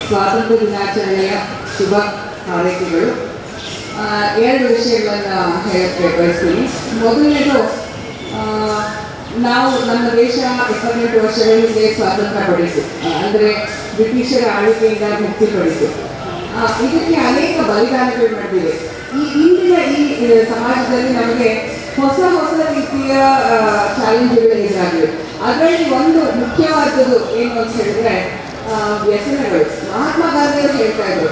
ಸ್ವಾತಂತ್ರ್ಯ ದಿನಾಚರಣೆಯ ಶುಭ ಹಾರೈಕೆಗಳು. ಎರಡು ವಿಷಯಗಳನ್ನು ಹೇಳಕ್ಕೆ ಬಯಸ್ತೀನಿ. ಮೊದಲನೇದು, ನಾವು ನಮ್ಮ ದೇಶ 28 ವರ್ಷಗಳ ಹಿಂದೆ ಸ್ವಾತಂತ್ರ್ಯ ಪಡೀತು, ಅಂದರೆ ಬ್ರಿಟಿಷರ ಆಳ್ವಿಕೆಯಿಂದ ಮುಕ್ತಿ ಪಡೀತು. ಇದಕ್ಕೆ ಅನೇಕ ಬಲಿದಾನಗಳು ನಡೆದಿವೆ. ಇಂದಿನ ಈ ಸಮಾಜದಲ್ಲಿ ನಮಗೆ ಹೊಸ ಹೊಸ ರೀತಿಯ ಚಾಲೆಂಜ್ಗಳು ಎದುರಾಗಿವೆ. ಅದರಲ್ಲಿ ಒಂದು ಮುಖ್ಯವಾದದ್ದು ಏನು ಅಂತ ಹೇಳಿದ್ರೆ ವ್ಯಸನಗಳು. ಮಹಾತ್ಮ ಗಾಂಧಿಯವರು ಹೇಳ್ತಾ ಇದ್ರು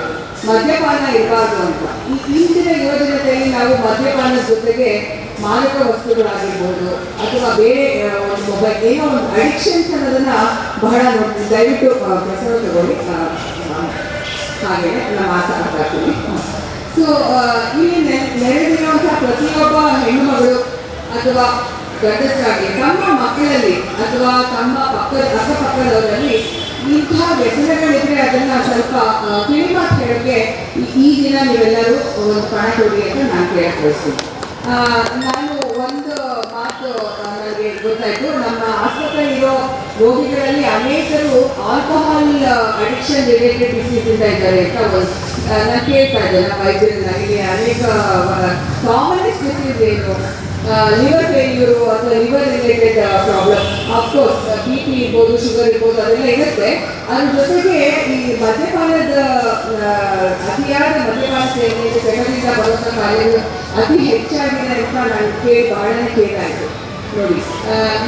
ಮದ್ಯಪಾನ ಇರಬಾರ್ದು ಅಂತ. ಇಂದಿನ ಯುವಜನತೆಯಲ್ಲಿ ನಾವು ಮದ್ಯಪಾನದ ಜೊತೆಗೆ ಮಾದಕ ವಸ್ತುಗಳಾಗಿರ್ಬೋದು ಅಥವಾ ಬೇರೆ ಒಂದು ಮೊಬೈಲ್ ಏನೋ ಒಂದು ಅಡಿಕ್ಷನ್ಸ್ ಅನ್ನೋದನ್ನ ಬಹಳ ನೋಡ್ತೀವಿ. ದಯವಿಟ್ಟು ಪ್ರಸವ ತಗೊಳ್ಳಿ, ಹಾಗೆ ನಾನು ಮಾತಾಡ್ತಾ ಇರ್ತೀನಿ. ಸೊ ಇಲ್ಲಿ ನೆರೆದಿರುವಂತಹ ಪ್ರತಿಯೊಬ್ಬ ಹೆಣ್ಣುಮಗಳು ಅಥವಾ ಗಂಡಸರಾಗಿ ತಮ್ಮ ಮಕ್ಕಳಲ್ಲಿ ಅಥವಾ ತಮ್ಮ ಅಕ್ಕಪಕ್ಕದವರಲ್ಲಿ ಇಂತಹ ವ್ಯಸನಗಳಿದ್ರೆ ಅದನ್ನ ಸ್ವಲ್ಪ ಕಿವಿಮಾತು ಹೇಳೋಕ್ಕೆ ಈ ದಿನ ನೀವೆಲ್ಲರೂ ಒಂದು ಪಣ ಕೊಡಿ ಅಂತ ನಾನು ಕೇಳಕ್ಕೆ ಬಯಸ್ತೀನಿ. ನಾನು ಒಂದು ಮಾತು ನನಗೆ ಗೊತ್ತಾಯ್ತು. ನಮ್ಮ ಆಸ್ಪತ್ರೆಯಲ್ಲಿರೋ ರೋಗಿಗಳಲ್ಲಿ ಅನೇಕರು ಆಲ್ಕೋಹಾಲ್ ಅಡಿಕ್ಷನ್ ರಿಲೇಟೆಡ್ ಡಿಸೀಸ್ ಇಂದ ಇದ್ದಾರೆ ಅಂತ ನಾನು ಕೇಳ್ತಾ ಇದ್ದೆ ನಮ್ಮ ವೈದ್ಯರು. ನನಗೆ ಅನೇಕ ಕಾಮನೆಸ್ಟ್ ಡಿಸೀಸ್ ಏನು, ಲಿವರ್ ಫೇಲ್ಯೂರು ಅಥವಾ liver related problem, of course B P ಇರ್ಬೋದು, ಶುಗರ್ ಇರ್ಬೋದು, ಅದೆಲ್ಲ ಇರುತ್ತೆ. ಅದ್ರ ಜೊತೆಗೆ ಈ ಮದ್ಯಪಾನದ ಅತಿಯಾದ ಮದ್ಯಪಾನ ಸೇವನೆ ಬೆಳಗಿಂದ ಬರುವಂಥ ಕಾಯಿಲೆಗಳು ಅತಿ ಹೆಚ್ಚಾಗಿದೆ ಅಂತ ನನಗೆ ಬಹಳನೇ ಕೇಳಾಯಿತು. ನೋಡಿ,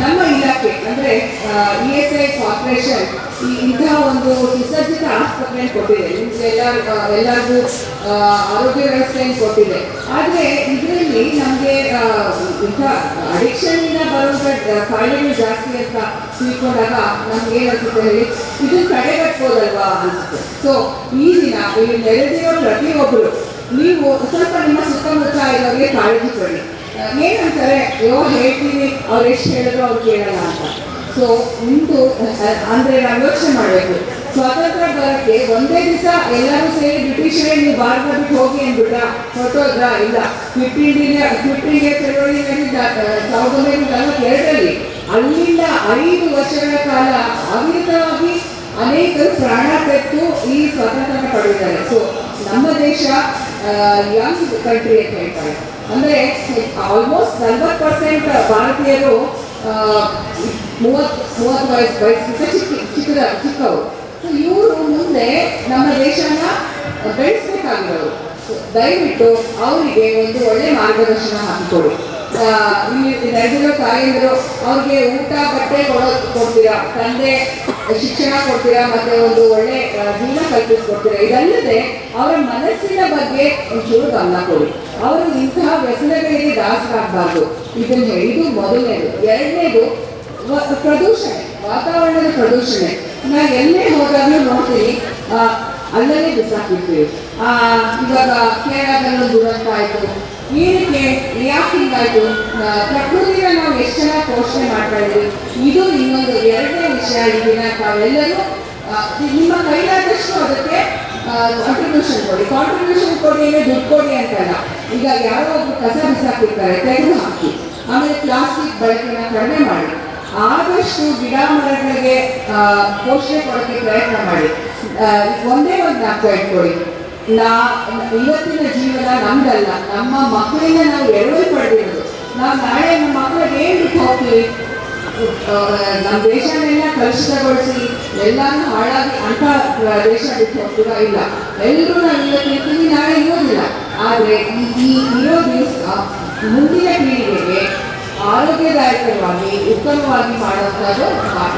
ನಮ್ಮ ಇಲಾಖೆ ಅಂದರೆ ESI ಕಾರ್ಪೊರೇಷನ್ ಇಂತಹ ಒಂದು ಸುಸಜ್ಜಿತ ಆಸ್ಪತ್ರೆಯನ್ನು ಕೊಟ್ಟಿದೆ. ನಿಮಗೆ ಎಲ್ಲರಿಗೂ ಆರೋಗ್ಯ ವ್ಯವಸ್ಥೆಯನ್ನು ಕೊಟ್ಟಿದೆ. ಆದರೆ ಇದರಲ್ಲಿ ನಮಗೆ ಇಂಥ ಅಡಿಕ್ಷನ್ನಿಂದ ಬರುವಂಥ ಕಾಯಿಲೆಗಳು ಜಾಸ್ತಿ ಅಂತ ತಿಳ್ಕೊಂಡಾಗ ನಮ್ಗೆ ಏನಾಗ್ತದೆ ಹೇಳಿ, ಇದನ್ನು ತಡೆಗಟ್ಬೋದಲ್ವಾ ಅನಿಸುತ್ತೆ. ಸೊ ಈ ದಿನ ಇಲ್ಲಿ ನೆರೆದಿರೋ ಪ್ರತಿಯೊಬ್ಬರು ನೀವು ಸ್ವಲ್ಪ ನಿಮ್ಮ ಸುತ್ತಮುತ್ತ ಇರೋರಿಗೆ ಕಾಳಜಿ ಕೊಡಿ. ಏನಂತಾರೆ, ಹೇಳ್ತೀನಿ ಅವ್ರು ಎಷ್ಟು ಹೇಳಿದ್ರು ಅವ್ರು ಕೇಳಲ್ಲ ಅಂತ. ಸೊ ನಿಮ್ಮದು ಅಂದರೆ ನಾವು ಯೋಚನೆ ಮಾಡಬೇಕು. ಸ್ವಾತಂತ್ರ್ಯ ಬರೋಕ್ಕೆ ಒಂದೇ ದಿವಸ ಎಲ್ಲರೂ ಸೇರಿ ಬ್ರಿಟಿಷರೇ ನೀವು ಭಾರತ ಬಿಟ್ಟು ಹೋಗಿ ಅಂದ್ಬಿಟ್ಟ ಹೊರಟೋದ್ರ? ಇಲ್ಲ. ಕ್ವಿಟ್ ಇಂಡಿಯಾ ಚಳವಳಿ ನಡೆದ 1942ರಲ್ಲಿ ಅಲ್ಲಿಂದ 5 ವರ್ಷಗಳ ಕಾಲ ಅವಿರತವಾಗಿ ಅನೇಕರು ಪ್ರಾಣ ತೆತ್ತು ಈ ಸ್ವಾತಂತ್ರ್ಯ ಪಡೆದಿದ್ದಾರೆ. ಸೊ ನಮ್ಮ ದೇಶ ಯಂಗ್ ಕಂಟ್ರಿ ಅಂತ ಹೇಳ್ತಾರೆ. ಅಂದರೆ ಆಲ್ಮೋಸ್ಟ್ 40% ಭಾರತೀಯರು 30 ವಯಸ್ಸಿಗಿಂತ ಚಿಕ್ಕವರು. ಇವರು ಮುಂದೆ ನಮ್ಮ ದೇಶನ ಬೆಳೆಸಬೇಕಾಗಿರೋರು. ದಯವಿಟ್ಟು ಅವರಿಗೆ ಒಂದು ಒಳ್ಳೆ ಮಾರ್ಗದರ್ಶನ ಹಾಕಿಕೊಡಿ. ಇಲ್ಲಿ ನಡೆದಿರೋ ತಾಯಂದಿರು ಅವ್ರಿಗೆ ಊಟ ಬಟ್ಟೆ ಕೊಡ್ತೀರಾ, ತಂದೆ ಶಿಕ್ಷಣ ಕೊಡ್ತೀರಾ, ಮತ್ತೆ ಒಂದು ಒಳ್ಳೆ ಜೀವನ ಕಲ್ಪಿಸ್ಕೊಡ್ತೀರಾ. ಇದಲ್ಲದೆ ಅವರ ಮನಸ್ಸಿನ ಬಗ್ಗೆ ಒಂಚೂರು ಗಮನ ಕೊಡಿ. ಅವರು ಇಂತಹ ವ್ಯಸನಗಳಿಗೆ ದಾಸರಾಗಬಾರ್ದು. ಇದು ಮೊದಲನೇದು. ಎರಡನೇದು ಪ್ರದೂಷಣೆ, ವಾತಾವರಣದ ಪ್ರದೂಷಣೆ. ನಾನು ಎಲ್ಲೇ ಹೋದಾಗಲೂ ನೋಡ್ತೀನಿ ಅಲ್ಲೇ ಬಿಸಾಕಿರ್ತೀವಿ. ಇವಾಗ ಕೇರಳದಲ್ಲೂ ದುರಂತ ಆಯಿತು. ಏನಕ್ಕೆ ಯಾಕೆ ಹಿಂಗಾಯಿತು? ಪ್ರಕೃತಿನ ನಾವು ಎಷ್ಟು ಜನ ಪೋಷಣೆ ಮಾಡ್ತಾ ಇದ್ದೀವಿ. ಇದು ಇನ್ನೊಂದು ಎರಡನೇ ವಿಷಯ. ಈ ದಿನ ತಾವೆಲ್ಲರೂ ನಿಮ್ಮ ಕೈಲಾದಷ್ಟು ಅದಕ್ಕೆ ಕಾಂಟ್ರಿಬ್ಯೂಷನ್ ಕೊಡಿ ಅಂದರೆ ದುಡ್ಡು ಕೊಡಿ ಅಂತಲ್ಲ. ಈಗ ಯಾರೋ ಒಬ್ರು ಕಸ ಬಿಸಾಕಿರ್ತಾರೆ, ತೆಗೆದು ಹಾಕಿ. ಆಮೇಲೆ ಪ್ಲಾಸ್ಟಿಕ್ ಬಳಕೆನ ಕಡಿಮೆ ಮಾಡಿ. ಆದಷ್ಟು ಗಿಡ ಮರಗಳಿಗೆ ಪೋಷಣೆ ಕೊಡೋಕ್ಕೆ ಪ್ರಯತ್ನ ಮಾಡಿ. ಒಂದೇ ಒಂದು ಜ್ಞಾಪಕ ಇಟ್ಕೊಳ್ಳಿ, ಇವತ್ತಿನ ಜೀವನ ನಮ್ದಲ್ಲ, ನಮ್ಮ ಮಕ್ಕಳಿಂದ ನಾವು ಎರವಲು ಪಡೆದಿರೋದು. ನಾವು ನಾಳೆ ನಮ್ಮ ಮಕ್ಕಳಿಗೆ ಏನು ಬಿಟ್ಟು ಹೋಗ್ತೀವಿ? ನಮ್ಮ ದೇಶನೆಲ್ಲ ಕಲುಷಿತಗೊಳಿಸಿ ಎಲ್ಲಾನು ಹಾಳಾಗಿ ಅಂಥ ದೇಶ ಬಿಟ್ಟು ಹೋಗ್ತೀರಾ? ಇಲ್ಲ. ಎಲ್ಲರೂ ನಾವು ಇವತ್ತು ಇರ್ತೀವಿ, ನಾಳೆ ಇರೋದಿಲ್ಲ. ಆದರೆ ಈ ಇರೋ ದಿವಸ ಮುಂದಿನ ಪೀಳಿಗೆಗೆ ಆರೋಗ್ಯದಾಯಕವಾಗಿ ಉತ್ತಮವಾಗಿ ಮಾಡುವಂಥದ್ದು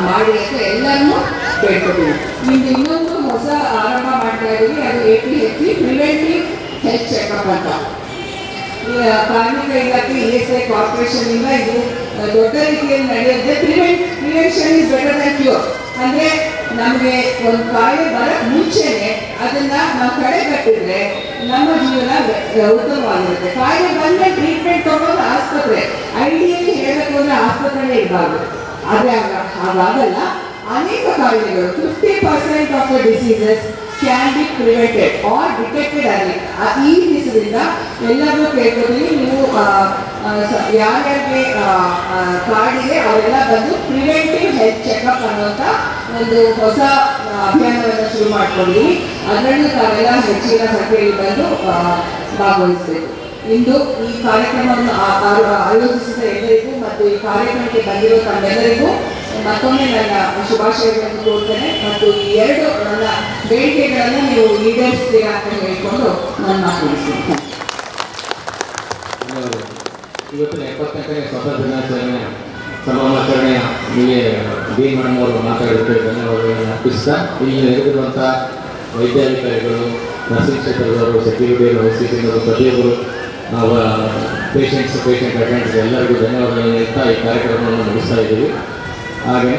ಮಾಡಿ ಅಂತ ಎಲ್ಲರನ್ನೂ ಬೇಡ್ಕೊತೀವಿ. ನಿಮ್ದು ಇನ್ನೊಂದು ಹೊಸ ಆರಂಭ ಮಾಡ್ತಾ ಇದ್ದೀವಿ, ಅದು APHC ಪ್ರಿವೆಂಟಿವ್ ಹೆಲ್ತ್ ಚೆಕಪ್ ಅಂತ. ಕಾರ್ಮಿಕ ಇಲಾಖೆ ESI ಕಾರ್ಪೊರೇಷನ್ ಇಂದ ಇದು ದೊಡ್ಡ ರೀತಿಯಲ್ಲಿ ನಡೆಯುತ್ತೆ. Prevention is better than cure. ಅಂದರೆ ನಮಗೆ ಒಂದು ಕಾಯಿಲೆ ಬರೋಕ್ಕೆ ಮುಂಚೆನೆ ಅದನ್ನ ನಾವು ತಡೆಗಟ್ಟಿದ್ರೆ ನಮ್ಮ ಜೀವನ ಉತ್ತಮವಾಗಿರುತ್ತೆ. ಕಾಯಿಲೆ ಬಂದರೆ ಟ್ರೀಟ್ಮೆಂಟ್ ತಗೊಂಡು ಆಸ್ಪತ್ರೆ, ಐಡಿಯಲ್ಲಿ ಹೇಳಬೇಕು ಅಂದರೆ ಆಸ್ಪತ್ರೆನೇ ಇರಬಾರ್ದು. ಆದರೆ ಹಾಗಾಗಲ್ಲ. ಅನೇಕ ಕಾಯಿಲೆಗಳು 50% of the diseases can be prevented or detected ಅಲ್ಲಿ. ಈ ದಿವಸದಿಂದ ಎಲ್ಲರೂ ಕೇಳ್ಕೊತೀವಿ, ನೀವು ಯಾರ್ಯಾರಿಗೆ ಕಾಡಿದೆ ಅವರೆಲ್ಲ ಬಂದು ಪ್ರಿವೆಂಟಿವ್ ಹೆಲ್ತ್ ಚೆಕಪ್ ಅನ್ನುವಂಥ ಒಂದು ಹೊಸ ಅಭಿಯಾನವನ್ನು ಶುರು ಮಾಡ್ಕೊಂಡಿದ್ದೀವಿ. ಅದರಲ್ಲೂ ತಾವೆಲ್ಲ ಹೆಚ್ಚಿನ ಸಂಖ್ಯೆಯಲ್ಲಿ ಬಂದು ಭಾಗವಹಿಸಬೇಕು. ಇಂದು ಈ ಕಾರ್ಯಕ್ರಮವನ್ನು ಆಯೋಜಿಸಿದ ಎಲ್ಲರಿಗೂ ಮತ್ತು ಈ ಕಾರ್ಯಕ್ರಮಕ್ಕೆ ಬಂದಿರೋ ತಮ್ಮೆಲ್ಲರಿಗೂ ಮತ್ತೊಮ್ಮೆ ನನ್ನ ಶುಭಾಶಯಗಳನ್ನು ಕೋರ್ತೇನೆ. ಮತ್ತು ಈ ಎರಡು ನನ್ನ ಬೇಡಿಕೆಗಳನ್ನು ನೀವು ಈಡೇರಿಸ್ತೀರಾ ಅಂತ ಹೇಳಿಕೊಂಡು ನಾನು ಮಾತನಾಡಿಸ್ತೀನಿ. ಇವತ್ತಿನ 70ನೇ ಸ್ವಾತಂತ್ರ್ಯ ದಿನಾಚರಣೆ ಸಂಭ್ರಮಾಚರಣೆಯ ಇಲ್ಲಿ ಡಿ ಮೇಡಮ್ ಅವರು ಮಾತಾಡೋದಕ್ಕೆ ಧನ್ಯವಾದಗಳನ್ನು ಅರ್ಪಿಸ್ತಾ, ಇಲ್ಲಿ ನೆರೆದಿರುವಂಥ ವೈದ್ಯಾಧಿಕಾರಿಗಳು, ನರ್ಸಿಂಗ್ ಕ್ಷೇತ್ರದವರು, ಸೆಕ್ಯೂರಿಟಿ, ವೈದ್ಯರು, ಪ್ರತಿಯೊಬ್ಬರು ಪೇಷಂಟ್ ಅಟೆಂಡ್ಸ್ ಎಲ್ಲರಿಗೂ ಧನ್ಯವಾದಗಳನ್ನು ನೀಡ್ತಾ ಈ ಕಾರ್ಯಕ್ರಮವನ್ನು ಮುಗಿಸ್ತಾ ಇದ್ದೀವಿ. ಹಾಗೆ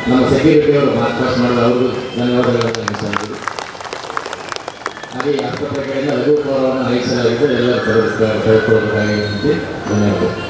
ನಮ್ಮ ಸೆಕ್ಯೂರಿಟಿಯವರು ಮಾರ್ಕ್ ಪಾಸ್ ಮಾಡಿದ ಅವ್ರಿಗೂ ಧನ್ಯವಾದಗಳನ್ನು ನಡೆಸ್ತಾ ಇದ್ದೀವಿ. ಹಾಗೆ ಆಸ್ಪತ್ರೆ ಕಡೆಯಿಂದ ಲಘು ಗೌರವವನ್ನು ವಹಿಸಲಾಗಿದ್ದು ಎಲ್ಲರೂ ತೆಗೆದುಕೊಳ್ಳಬೇಕಾಗಿ ಧನ್ಯವಾದ.